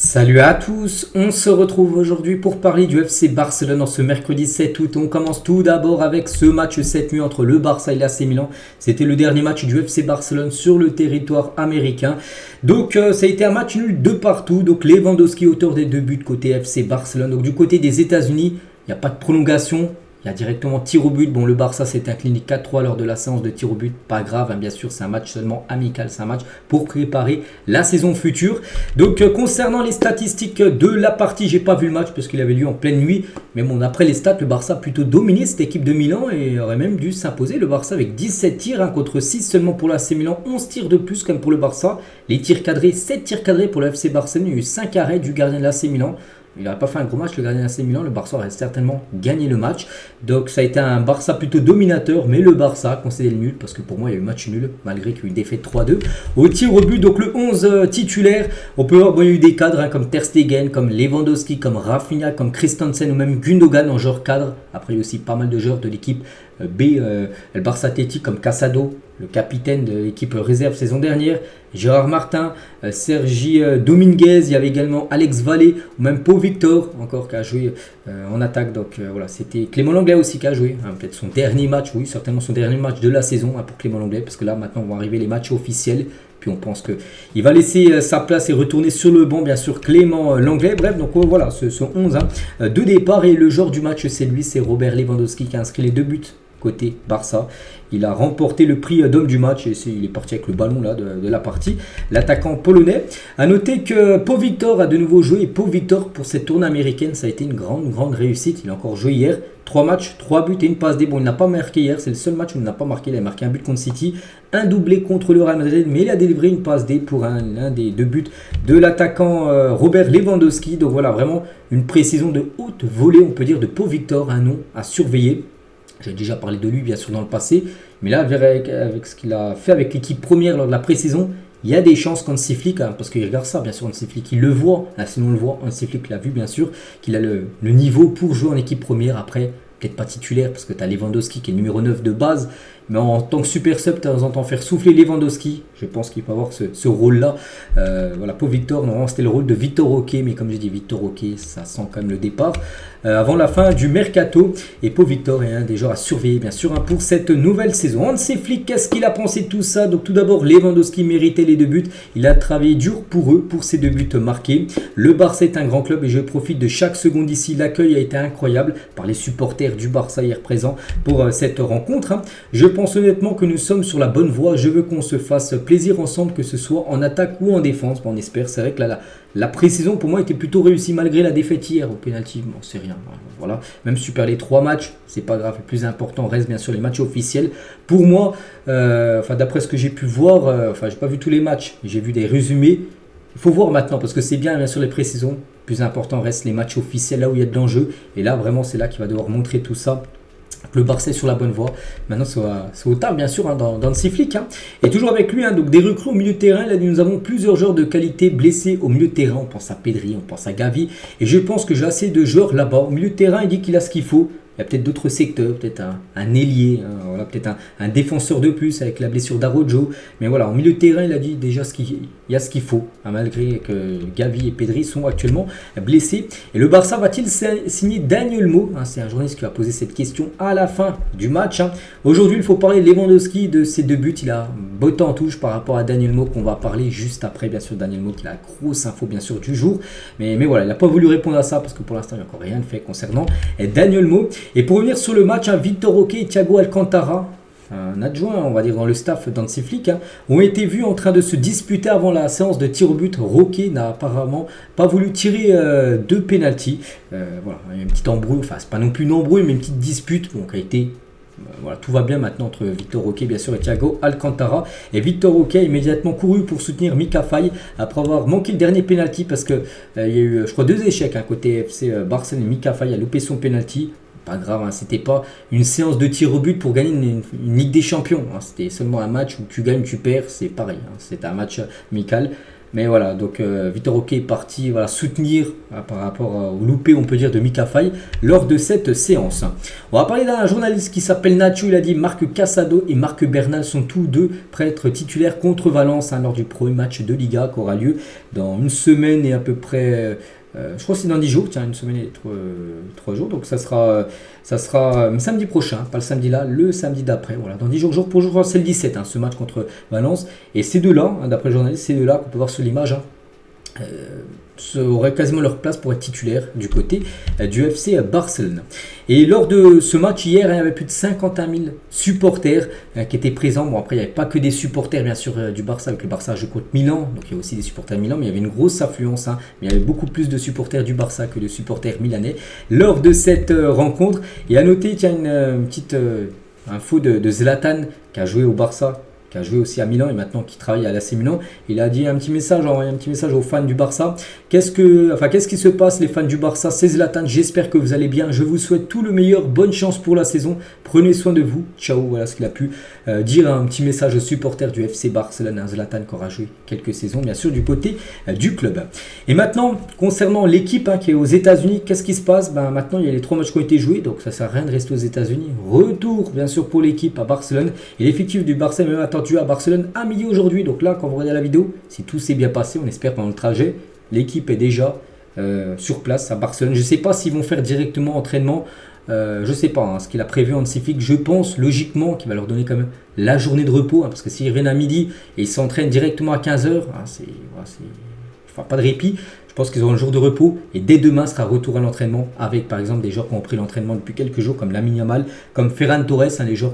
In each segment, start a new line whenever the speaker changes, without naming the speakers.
Salut à tous, on se retrouve aujourd'hui pour parler du FC Barcelone en ce mercredi 7 août. On commence tout d'abord avec ce match cette nuit entre le Barça et l'AC Milan. C'était le dernier match du FC Barcelone sur le territoire américain. Donc ça a été un match nul de partout. Donc Lewandowski auteur des 2 buts côté FC Barcelone. Donc du côté des États-Unis, il n'y a pas de prolongation. Il y a directement tir au but. Bon, le Barça s'est incliné 4-3 lors de la séance de tir au but. Pas grave, hein, bien sûr, c'est un match seulement amical. C'est un match pour préparer la saison future. Donc, concernant les statistiques de la partie, j'ai pas vu le match parce qu'il avait lieu en pleine nuit. Mais bon, après les stats, le Barça a plutôt dominé cette équipe de Milan et aurait même dû s'imposer. Le Barça avec 17 tirs, hein, contre 6 seulement pour l'AC Milan. 11 tirs de plus comme pour le Barça. Les tirs cadrés, 7 tirs cadrés pour le FC Barcelone. Il y a eu 5 arrêts du gardien de l'AC Milan. Il n'aurait pas fait un gros match, le gardien de l'AC Milan. Le Barça aurait certainement gagné le match. Donc ça a été un Barça plutôt dominateur, mais le Barça a concédé le nul parce que pour moi il y a eu match nul malgré qu'il y a eu une défaite 3-2. Au tir au but, donc le 11 titulaire, on peut voir, bon, il y a eu des cadres, hein, comme Ter Stegen, comme Lewandowski, comme Rafinha, comme Christensen ou même Gundogan en joueur cadre. Après il y a aussi pas mal de joueurs de l'équipe B, le Barça Athletic, comme Casado, le capitaine de l'équipe réserve saison dernière, Gérard Martin, Sergi Dominguez, il y avait également Alex Vallée ou même Pau Victor encore qui a joué en attaque. Donc voilà, c'était Clément Lenglet aussi qui a joué, hein, peut-être son dernier match, oui certainement son dernier match de la saison, hein, pour Clément Lenglet, parce que là maintenant vont arriver les matchs officiels. Puis on pense qu'il va laisser sa place et retourner sur le banc, bien sûr, Clément Lenglet. Bref, donc voilà, ce sont 11 de départ. Et le joueur du match, c'est Robert Lewandowski qui a inscrit les 2 buts côté Barça. Il a remporté le prix d'homme du match et il est parti avec le ballon là, de la partie. L'attaquant polonais. A noter que Pau Victor a de nouveau joué. Et Pau Victor, pour cette tournée américaine, ça a été une grande réussite. Il a encore joué hier. 3 matchs, 3 buts et une passe D. Bon, il n'a pas marqué hier. C'est le seul match où il n'a pas marqué. Il a marqué un but contre City, un doublé contre le Real Madrid. Mais il a délivré une passe D pour l'un des 2 buts de l'attaquant Robert Lewandowski. Donc voilà, vraiment une précision de haute volée, on peut dire, de Pau Victor. Un nom à surveiller. J'ai déjà parlé de lui bien sûr dans le passé, mais là avec ce qu'il a fait avec l'équipe première lors de la pré-saison, il y a des chances qu'Hansi Flick, hein, parce qu'il regarde ça bien sûr, Hansi Flick, il le voit, hein, sinon on le voit, Hansi Flick l'a vu bien sûr, qu'il a le niveau pour jouer en équipe première. Après, peut-être pas titulaire parce que tu as Lewandowski qui est le numéro 9 de base, mais en tant que super sub, de temps en temps faire souffler Lewandowski, je pense qu'il peut avoir ce rôle-là. Voilà, pour Victor, normalement c'était le rôle de Vitor Roque, mais comme je dis, Vitor Roque, ça sent quand même le départ. Avant la fin du mercato, et Pau Victor est un des joueurs à surveiller bien sûr, hein, pour cette nouvelle saison. Hansi Flick, qu'est-ce qu'il a pensé de tout ça? Donc tout d'abord, Lewandowski méritait les 2 buts, il a travaillé dur pour eux, pour ces 2 buts marqués. Le Barça est un grand club et je profite de chaque seconde ici, l'accueil a été incroyable par les supporters du Barça hier présents pour cette rencontre, hein. Je pense honnêtement que nous sommes sur la bonne voie, je veux qu'on se fasse plaisir ensemble, que ce soit en attaque ou en défense. Bon, on espère, c'est vrai que la pré-saison pour moi était plutôt réussie malgré la défaite hier au pénalty. Bon, c'est rien. Voilà. Même si tu perds les 3 matchs, c'est pas grave. Le plus important reste bien sûr les matchs officiels. Pour moi, d'après ce que j'ai pu voir, j'ai pas vu tous les matchs, j'ai vu des résumés. Il faut voir maintenant parce que c'est bien sûr les pré-saisons. Le plus important reste les matchs officiels, là où il y a de l'enjeu. Et là, vraiment, c'est là qu'il va devoir montrer tout ça. Le Barça est sur la bonne voie. Maintenant, c'est au tard, bien sûr, hein, dans Hansi Flick. Hein. Et toujours avec lui, hein, donc des recrues au milieu de terrain. Là, nous avons plusieurs joueurs de qualité blessés au milieu de terrain. On pense à Pedri, on pense à Gavi. Et je pense que j'ai assez de joueurs là-bas. Au milieu de terrain, il dit qu'il a ce qu'il faut. Il y a peut-être d'autres secteurs, peut-être un ailier, hein, voilà, peut-être un défenseur de plus avec la blessure d'Araujo. Mais voilà, au milieu de terrain, il a dit déjà il y a ce qu'il faut, hein, malgré que Gavi et Pedri sont actuellement blessés. Et le Barça va-t-il signer Dani Olmo, hein, c'est un journaliste qui a posé cette question à la fin du match. Hein. Aujourd'hui, il faut parler de Lewandowski, de ses 2 buts. Il a botté en touche par rapport à Dani Olmo qu'on va parler juste après. Bien sûr, Dani Olmo qui a la grosse info bien sûr du jour. Mais voilà, il n'a pas voulu répondre à ça parce que pour l'instant, il n'y a encore rien de fait concernant Dani Olmo. Et pour revenir sur le match, hein, Vitor Roque et Thiago Alcantara, un adjoint, on va dire dans le staff d'Hansi Flick, hein, ont été vus en train de se disputer avant la séance de tir au but. Roque n'a apparemment pas voulu tirer de penalty. Voilà, il y a une petite embrouille, enfin c'est pas non plus une embrouille, mais une petite dispute qui a été... Voilà, tout va bien maintenant entre Vitor Roque bien sûr et Thiago Alcantara. Et Vitor Roque a immédiatement couru pour soutenir Mika Faye après avoir manqué le dernier penalty parce que il y a eu, je crois, 2 échecs, hein, côté FC Barcelone. Mika Faye a loupé son penalty. Pas grave, hein, c'était pas une séance de tir au but pour gagner une Ligue des Champions. Hein, c'était seulement un match où tu gagnes, tu perds, c'est pareil. Hein, c'est un match amical. Mais voilà, donc Vitor Roque est parti soutenir par rapport au loupé, on peut dire, de Mika Faye lors de cette séance. On va parler d'un journaliste qui s'appelle Nacho. Il a dit Marc Casado et Marc Bernal sont tous deux prêts à être titulaires contre Valence lors du premier match de Liga qui aura lieu dans une semaine et à peu près... je crois que c'est dans 10 jours, tiens, une semaine et 3 jours. Donc ça sera samedi prochain, pas le samedi là, le samedi d'après. Voilà, dans 10 jours, jour pour jour, c'est le 17, ce match contre Valence. Et ces deux-là, d'après le journaliste, ces deux-là qu'on peut voir sur l'image, auraient quasiment leur place pour être titulaires du côté du FC Barcelone. Et lors de ce match hier, il y avait plus de 51 000 supporters qui étaient présents. Bon, après, il n'y avait pas que des supporters, bien sûr, du Barça, avec le Barça joue contre Milan, donc il y a aussi des supporters de Milan, mais il y avait une grosse affluence, mais il y avait beaucoup plus de supporters du Barça que de supporters milanais lors de cette rencontre. Et à noter qu'il y a une petite info de Zlatan qui a joué au Barça, qui a joué aussi à Milan et maintenant qui travaille à l'AC Milan. Il a dit envoyé un petit message aux fans du Barça. Qu'est-ce qui se passe les fans du Barça? C'est Zlatan, j'espère que vous allez bien. Je vous souhaite tout le meilleur, bonne chance pour la saison. Prenez soin de vous. Ciao, voilà ce qu'il a pu dire un petit message aux supporters du FC Barcelone. Zlatan qui aura joué quelques saisons, bien sûr, du côté du club. Et maintenant, concernant l'équipe qui est aux États-Unis, qu'est-ce qui se passe? Maintenant, il y a les 3 matchs qui ont été joués, donc ça ne sert à rien de rester aux États-Unis. Retour, bien sûr, pour l'équipe à Barcelone. Et l'effectif du Barça est même attendu à Barcelone à midi aujourd'hui. Donc là, quand vous regardez la vidéo, si tout s'est bien passé, on espère pendant le trajet, l'équipe est déjà sur place à Barcelone. Je ne sais pas s'ils vont faire directement entraînement. Je ne sais pas ce qu'il a prévu en Pacifique. Je pense logiquement qu'il va leur donner quand même la journée de repos. Parce que s'ils reviennent à midi et ils s'entraînent directement à 15h, pas de répit. Je pense qu'ils auront le jour de repos. Et dès demain sera retour à l'entraînement avec par exemple des joueurs qui ont pris l'entraînement depuis quelques jours comme Lamine Yamal, comme Ferran Torres, les joueurs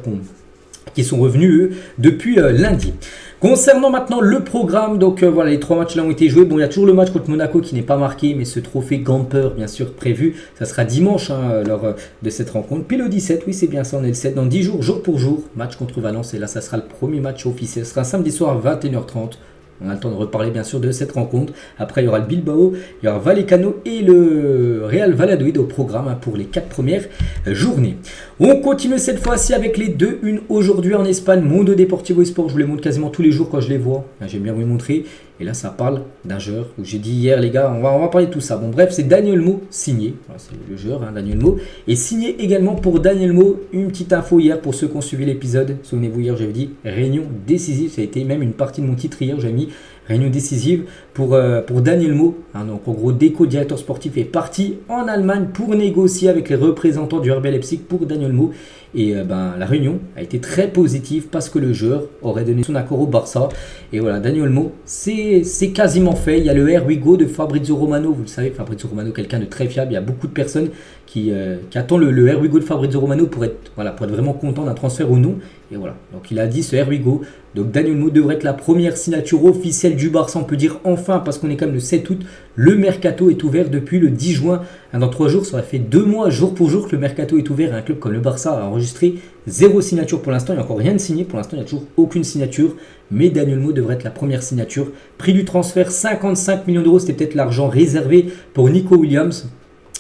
qui sont revenus eux depuis lundi. Concernant maintenant le programme, donc voilà, les 3 matchs là ont été joués. Bon, il y a toujours le match contre Monaco qui n'est pas marqué, mais ce trophée Gamper, bien sûr, prévu, ça sera dimanche lors de cette rencontre. Puis le 17, oui, c'est bien ça, on est le 7, dans 10 jours, jour pour jour, match contre Valence. Et là, ça sera le premier match officiel. Ce sera samedi soir à 21h30. On a le temps de reparler bien sûr de cette rencontre. Après, il y aura le Bilbao, il y aura Vallecano et le Real Valladolid au programme pour les 4 premières journées. On continue cette fois-ci avec les 2-1 aujourd'hui en Espagne. Mundo Deportivo Esport, je vous les montre quasiment tous les jours quand je les vois. J'aime bien vous les montrer. Et là, ça parle d'un joueur où j'ai dit hier, les gars, on va parler de tout ça. Bon, bref, c'est Daniel Mo signé. Voilà, c'est le joueur, Daniel Mo. Et signé également pour Daniel Mo, une petite info hier pour ceux qui ont suivi l'épisode. Souvenez-vous, hier, j'avais dit réunion décisive. Ça a été même une partie de mon titre hier. J'avais mis réunion décisive pour Daniel Mo. Donc, en gros, Deco, directeur sportif, est parti en Allemagne pour négocier avec les représentants du RB Leipzig pour Daniel Mo. Et la réunion a été très positive parce que le joueur aurait donné son accord au Barça. Et voilà, Daniel Mo, c'est quasiment fait. Il y a le Here We Go de Fabrizio Romano. Vous le savez, Fabrizio Romano, quelqu'un de très fiable. Il y a beaucoup de personnes qui attendent le Here We Go de Fabrizio Romano pour être vraiment content d'un transfert ou non. Et voilà, donc il a dit ce Here We Go. Donc Daniel Mo devrait être la première signature officielle du Barça, on peut dire enfin, parce qu'on est quand même le 7 août. Le mercato est ouvert depuis le 10 juin. Dans 3 jours, ça aurait fait 2 mois, jour pour jour, que le mercato est ouvert. Un club comme le Barça a enregistré 0 signature pour l'instant. Il n'y a encore rien de signé. Pour l'instant, il n'y a toujours aucune signature. Mais Daniel Mo devrait être la première signature. Prix du transfert, 55 millions d'euros. C'était peut-être l'argent réservé pour Nico Williams.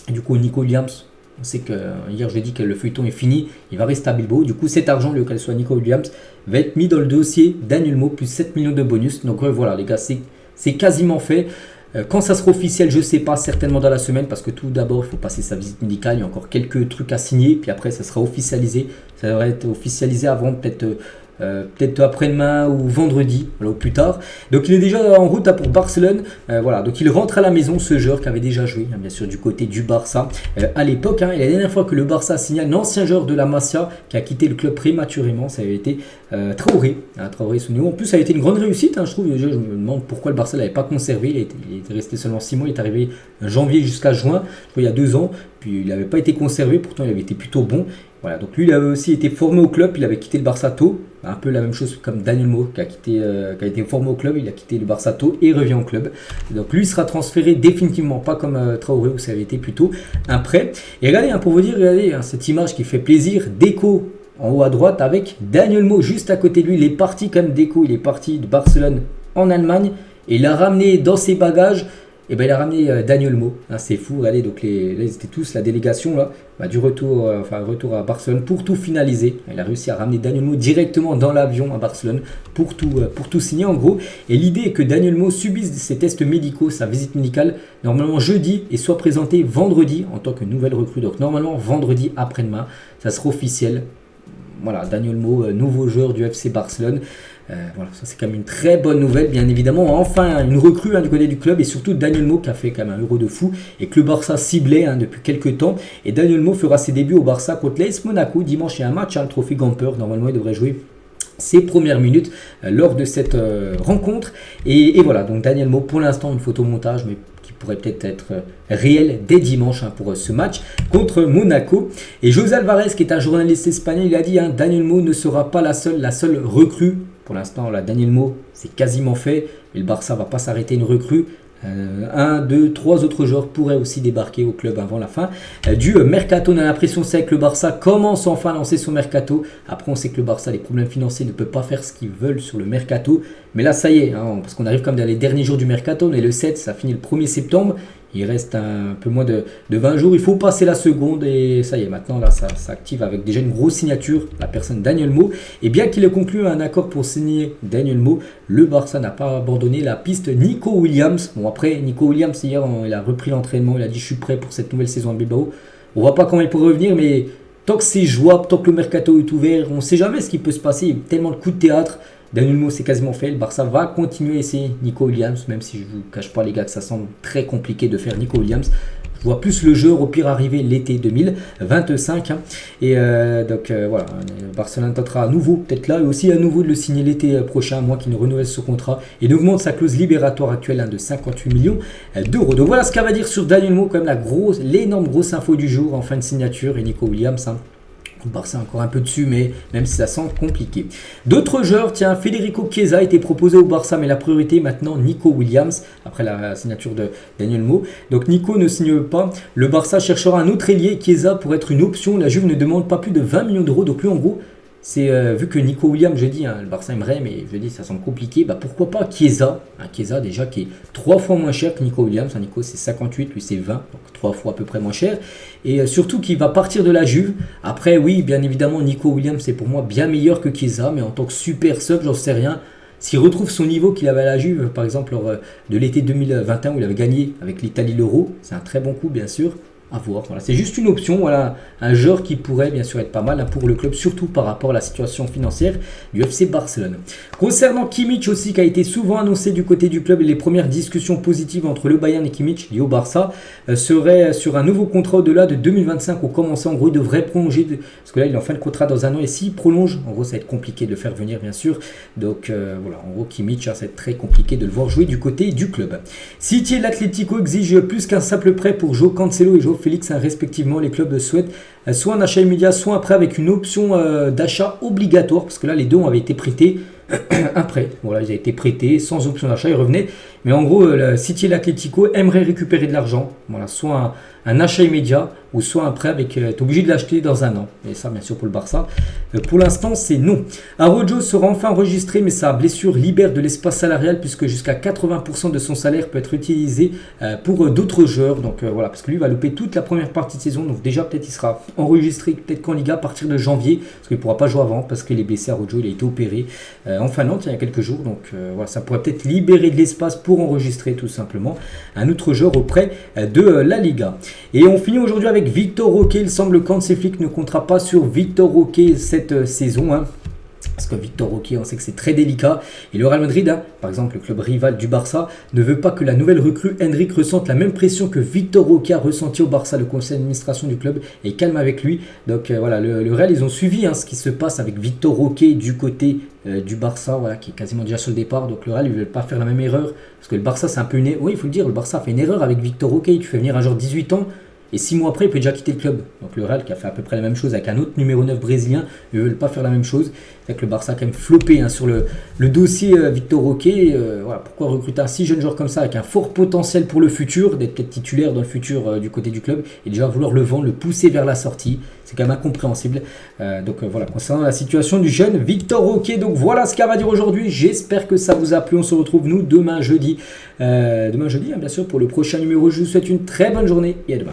Et du coup, Nico Williams, on sait que hier, je l'ai dit que le feuilleton est fini. Il va rester à Bilbao. Du coup, cet argent, qu'elle soit Nico Williams, va être mis dans le dossier Daniel Mo, plus 7 millions de bonus. Donc voilà, les gars, c'est quasiment fait. Quand ça sera officiel, je ne sais pas, certainement dans la semaine, parce que tout d'abord, il faut passer sa visite médicale. Il y a encore quelques trucs à signer. Puis après, ça sera officialisé. Ça devrait être officialisé avant peut-être après-demain ou vendredi, voilà, ou plus tard. Donc il est déjà en route pour Barcelone. Voilà, donc il rentre à la maison, ce joueur qui avait déjà joué, bien sûr, du côté du Barça à l'époque. Et la dernière fois que le Barça a signé un ancien joueur de la Masia qui a quitté le club prématurément, ça avait été Traoré. Traoré sous Néo. En plus, ça a été une grande réussite, je trouve. Je me demande pourquoi le Barça ne l'avait pas conservé. Il était resté seulement 6 mois. Il est arrivé janvier jusqu'à juin, il y a 2 ans. Puis il n'avait pas été conservé, pourtant il avait été plutôt bon. Voilà, donc lui il avait aussi été formé au club, il avait quitté le Barça tôt, un peu la même chose comme Daniel Mo qui a été formé au club, il a quitté le Barça tôt et revient au club. Donc lui il sera transféré définitivement, pas comme Traoré où ça avait été plutôt un prêt. Et regardez, pour vous dire, regardez cette image qui fait plaisir, Deco en haut à droite avec Daniel Mo juste à côté de lui. Il est parti comme Deco, il est parti de Barcelone en Allemagne et il a ramené dans ses bagages Et ben il a ramené Dani Olmo, hein, c'est fou, regardez, donc là ils étaient tous, la délégation là, du retour, retour à Barcelone pour tout finaliser. Il a réussi à ramener Dani Olmo directement dans l'avion à Barcelone pour tout signer en gros. Et l'idée est que Dani Olmo subisse ses tests médicaux, sa visite médicale, normalement jeudi et soit présenté vendredi en tant que nouvelle recrue. Donc normalement vendredi après-demain, ça sera officiel. Voilà, Dani Olmo, nouveau joueur du FC Barcelone. Voilà, ça c'est quand même une très bonne nouvelle, bien évidemment. Enfin, une recrue du côté du club et surtout Dani Olmo qui a fait quand même un Euro de fou et que le Barça ciblait depuis quelques temps. Et Dani Olmo fera ses débuts au Barça contre l'AS Monaco dimanche. Il y a un match, le trophée Gamper. Normalement, il devrait jouer ses premières minutes lors de cette rencontre. Et voilà, donc Dani Olmo, pour l'instant, une photomontage, mais qui pourrait peut-être être réel dès dimanche pour ce match contre Monaco. Et José Alvarez, qui est un journaliste espagnol, il a dit Dani Olmo ne sera pas la seule recrue. Pour l'instant, Dani Olmo, c'est quasiment fait. Mais le Barça ne va pas s'arrêter une recrue. 1, 2, 3 autres joueurs pourraient aussi débarquer au club avant la fin du mercato. On a l'impression que le Barça commence enfin à lancer son mercato. Après, on sait que le Barça, les problèmes financiers, ne peut pas faire ce qu'ils veulent sur le mercato. Mais là, ça y est, parce qu'on arrive comme dans les derniers jours du mercato. On est le 7, ça finit le 1er septembre. Il reste un peu moins de 20 jours. Il faut passer la seconde et ça y est, maintenant là, ça s'active avec déjà une grosse signature, la personne Dani Olmo. Et bien qu'il ait conclu un accord pour signer Dani Olmo, le Barça n'a pas abandonné la piste Nico Williams. Bon, après, Nico Williams, hier, il a repris l'entraînement. Il a dit « Je suis prêt pour cette nouvelle saison à Bilbao ». On ne voit pas comment il pourrait revenir, mais tant que c'est jouable, tant que le mercato est ouvert, on ne sait jamais ce qui peut se passer. Il y a tellement de coups de théâtre. Dani Olmo, c'est quasiment fait. Le Barça va continuer à essayer Nico Williams, même si je ne vous cache pas, les gars, que ça semble très compliqué de faire Nico Williams. Je vois plus le jeu au pire arriver l'été 2025. Et donc voilà, Barcelone tentera à nouveau, peut-être là, et aussi à nouveau de le signer l'été prochain, à moins qu'il ne renouvelle ce contrat et n'augmente sa clause libératoire actuelle de 58 millions d'euros. Donc voilà ce qu'elle va dire sur Dani Olmo, quand même l'énorme grosse info du jour en fin de signature. Et Nico Williams, le Barça encore un peu dessus, mais même si ça semble compliqué. D'autres joueurs, tiens, Federico Chiesa a été proposé au Barça, mais la priorité maintenant Nico Williams, après la signature de Dani Olmo. Donc Nico ne signe pas, le Barça cherchera un autre ailier, Chiesa pour être une option, la Juve ne demande pas plus de 20 millions d'euros, donc lui en gros, c'est vu que Nico Williams, je dis, le Barça aimerait, mais je dis, ça semble compliqué, pourquoi pas Chiesa, Chiesa déjà qui est 3 fois moins cher que Nico Williams, Nico c'est 58, lui c'est 20, donc 3 fois à peu près moins cher, et surtout qu'il va partir de la Juve. Après oui, bien évidemment, Nico Williams c'est pour moi bien meilleur que Chiesa, mais en tant que super sub, j'en sais rien. S'il retrouve son niveau qu'il avait à la Juve, par exemple lors de l'été 2021 où il avait gagné avec l'Italie l'Euro, c'est un très bon coup bien sûr. À voir, voilà. C'est juste une option, voilà, un joueur qui pourrait bien sûr être pas mal pour le club, surtout par rapport à la situation financière du FC Barcelone. Concernant Kimmich aussi, qui a été souvent annoncé du côté du club, et les premières discussions positives entre le Bayern et Kimmich liées au Barça seraient sur un nouveau contrat au-delà de 2025. Au commencer, en gros, il devrait prolonger, parce que là il est en fin de contrat dans un an, et s'il prolonge, en gros ça va être compliqué de le faire venir bien sûr. Donc voilà, en gros Kimmich, ça va être très compliqué de le voir jouer du côté du club. City et l'Atlético exigent plus qu'un simple prêt pour João Cancelo et João Félix, respectivement. Les clubs souhaitent soit un achat immédiat, soit un prêt avec une option d'achat obligatoire, parce que là les deux avaient été prêtés un prêt. Voilà, ils avaient été prêtés sans option d'achat, ils revenaient. Mais en gros, City et l'Atlético aimeraient récupérer de l'argent. Voilà, soit un achat immédiat ou soit un prêt avec. Tu es obligé de l'acheter dans un an. Et ça, bien sûr, pour le Barça. Pour l'instant, c'est non. Araujo sera enfin enregistré, mais sa blessure libère de l'espace salarial puisque jusqu'à 80% de son salaire peut être utilisé pour d'autres joueurs. Donc voilà, parce que lui va louper toute la première partie de saison. Donc déjà, peut-être il sera enregistré peut-être qu'en Liga à partir de janvier, parce qu'il ne pourra pas jouer avant parce qu'il est blessé. Araujo, il a été opéré en Finlande il y a quelques jours. Donc voilà, ça pourrait peut-être libérer de l'espace pour enregistrer tout simplement un autre joueur auprès de la Liga. Et on finit aujourd'hui avec Victor Roque. Il semble qu'Hansi Flick ne comptera pas sur Victor Roque cette saison. Parce que Victor Roque, on sait que c'est très délicat. Et le Real Madrid, par exemple le club rival du Barça, ne veut pas que la nouvelle recrue Endrick ressente la même pression que Victor Roque a ressenti au Barça. Le conseil d'administration du club est calme avec lui. Donc voilà, le Real, ils ont suivi ce qui se passe avec Victor Roque du côté du Barça, voilà, qui est quasiment déjà sur le départ. Donc le Real, ils ne veulent pas faire la même erreur. Parce que le Barça, c'est un peu une... Oui, il faut le dire, le Barça a fait une erreur avec Victor Roque. Tu fais venir un joueur de 18 ans. Et 6 mois après, il peut déjà quitter le club. Donc le Real qui a fait à peu près la même chose avec un autre numéro 9 brésilien, ils ne veulent pas faire la même chose. C'est que le Barça a quand même floppé sur le dossier Victor Roque. Voilà, pourquoi recruter un si jeune joueur comme ça avec un fort potentiel pour le futur, d'être peut-être titulaire dans le futur du côté du club, et déjà vouloir le vendre, le pousser vers la sortie. C'est quand même incompréhensible. Voilà, concernant la situation du jeune Victor Roque. Donc voilà ce qu'elle va dire aujourd'hui. J'espère que ça vous a plu. On se retrouve nous demain jeudi. Bien sûr, pour le prochain numéro. Je vous souhaite une très bonne journée et à demain.